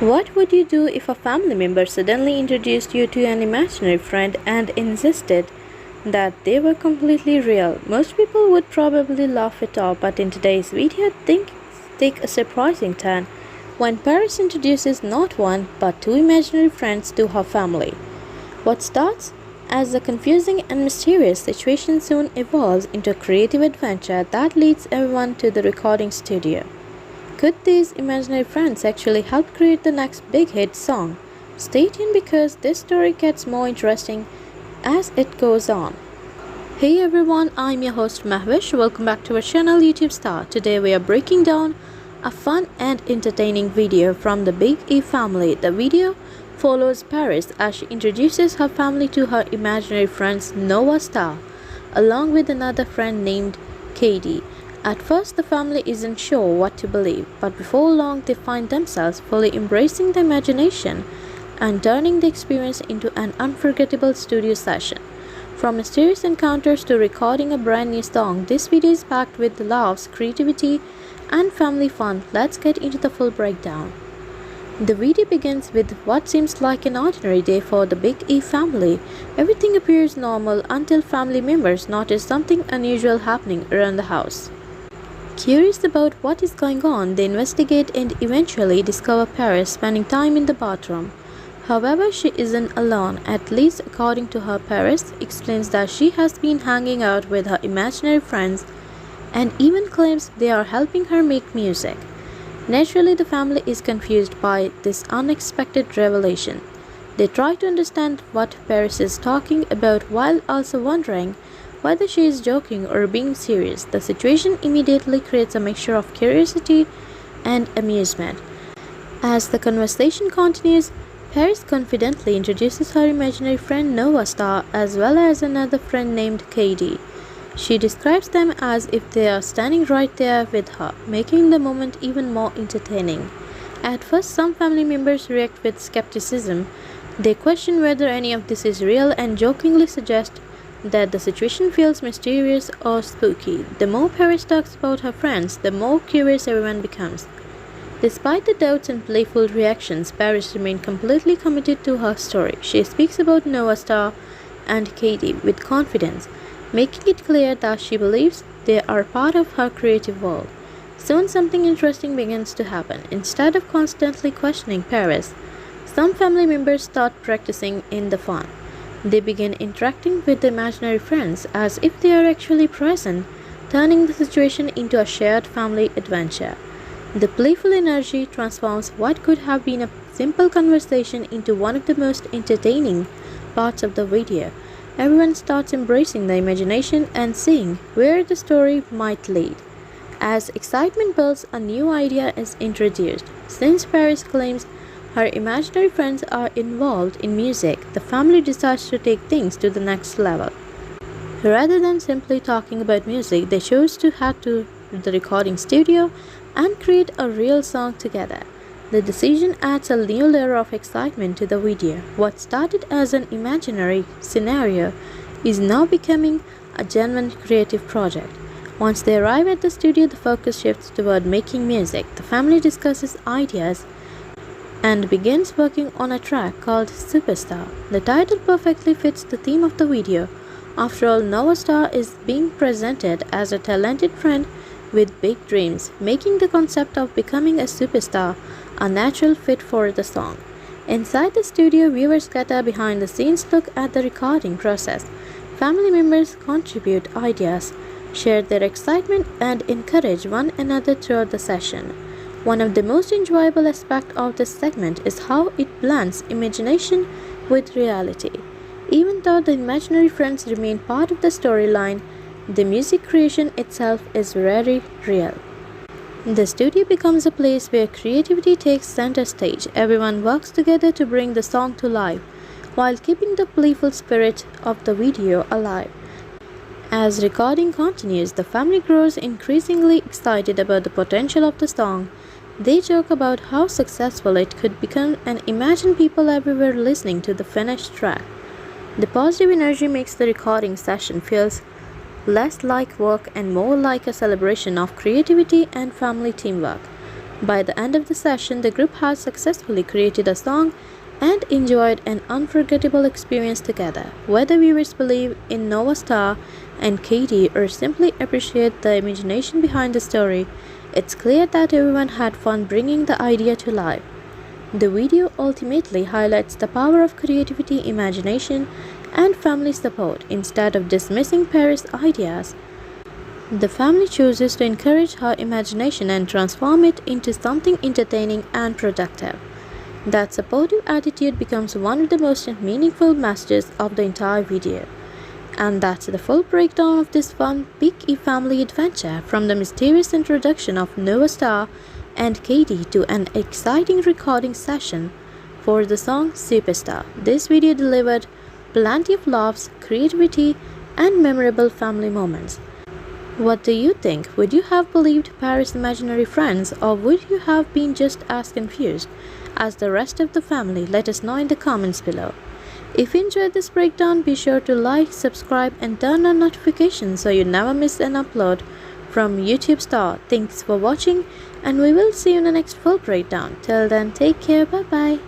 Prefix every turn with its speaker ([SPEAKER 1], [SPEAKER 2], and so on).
[SPEAKER 1] What would you do if a family member suddenly introduced you to an imaginary friend and insisted that they were completely real? Most people would probably laugh it off, but in today's video, things take a surprising turn when Paris introduces not one but two imaginary friends to her family. What starts as a confusing and mysterious situation soon evolves into a creative adventure that leads everyone to the recording studio. Could these imaginary friends actually help create the next big hit song? Stay tuned because this story gets more interesting as it goes on. Hey everyone, I'm your host Mahwish. Welcome back to our channel YouTube Star. Today we are breaking down a fun and entertaining video from the Big E family. The video follows Paris as she introduces her family to her imaginary friends Noah Star, along with another friend named Katie. At first, the family isn't sure what to believe, but before long, they find themselves fully embracing the imagination and turning the experience into an unforgettable studio session. From mysterious encounters to recording a brand new song, this video is packed with laughs, creativity, and family fun. Let's get into the full breakdown. The video begins with what seems like an ordinary day for the Big E family. Everything appears normal until family members notice something unusual happening around the house. Curious about what is going on, they investigate and eventually discover Paris spending time in the bathroom. However, she isn't alone, at least according to her. Paris explains that she has been hanging out with her imaginary friends and even claims they are helping her make music. Naturally, the family is confused by this unexpected revelation. They try to understand what Paris is talking about while also wondering whether she is joking or being serious. The situation immediately creates a mixture of curiosity and amusement. As the conversation continues, Paris confidently introduces her imaginary friend Noah Star as well as another friend named Katie. She describes them as if they are standing right there with her, making the moment even more entertaining. At first, some family members react with skepticism. They question whether any of this is real and jokingly suggest that the situation feels mysterious or spooky. The more Paris talks about her friends, the more curious everyone becomes. Despite the doubts and playful reactions, Paris remains completely committed to her story. She speaks about Noah Star and Katie with confidence, making it clear that she believes they are part of her creative world. Soon something interesting begins to happen. Instead of constantly questioning Paris, some family members start practicing in the fun. They begin interacting with the imaginary friends as if they are actually present, turning the situation into a shared family adventure. The playful energy transforms what could have been a simple conversation into one of the most entertaining parts of the video. Everyone starts embracing the imagination and seeing where the story might lead. As excitement builds, a new idea is introduced. Since Paris claims her imaginary friends are involved in music, the family decides to take things to the next level. Rather than simply talking about music, they chose to head to the recording studio and create a real song together. The decision adds a new layer of excitement to the video. What started as an imaginary scenario is now becoming a genuine creative project. Once they arrive at the studio, the focus shifts toward making music. The family discusses ideas and begins working on a track called Superstar. The title perfectly fits the theme of the video. After all, Noah Star is being presented as a talented friend with big dreams, making the concept of becoming a superstar a natural fit for the song. Inside the studio, viewers get a behind-the-scenes look at the recording process. Family members contribute ideas, share their excitement, and encourage one another throughout the session. One of the most enjoyable aspects of this segment is how it blends imagination with reality. Even though the imaginary friends remain part of the storyline, the music creation itself is very real. The studio becomes a place where creativity takes center stage. Everyone works together to bring the song to life, while keeping the playful spirit of the video alive. As recording continues, the family grows increasingly excited about the potential of the song. They joke about how successful it could become and imagine people everywhere listening to the finished track. The positive energy makes the recording session feels less like work and more like a celebration of creativity and family teamwork. By the end of the session, the group has successfully created a song and enjoyed an unforgettable experience together. Whether viewers believe in Nova Star and Katie or simply appreciate the imagination behind the story, it's clear that everyone had fun bringing the idea to life. The video ultimately highlights the power of creativity, imagination, and family support. Instead of dismissing Paris' ideas, the family chooses to encourage her imagination and transform it into something entertaining and productive. That supportive attitude becomes one of the most meaningful messages of the entire video. And that's the full breakdown of this fun Big E family adventure, from the mysterious introduction of Nova Star and Katie to an exciting recording session for the song Superstar. This video delivered plenty of laughs, creativity, and memorable family moments. What do you think? Would you have believed Paris' imaginary friends, or would you have been just as confused as the rest of the family? Let us know in the comments below. If you enjoyed this breakdown, be sure to like, subscribe, and turn on notifications so you never miss an upload from YouTube Star. Thanks for watching, and we will see you in the next full breakdown. Till then, take care. Bye bye.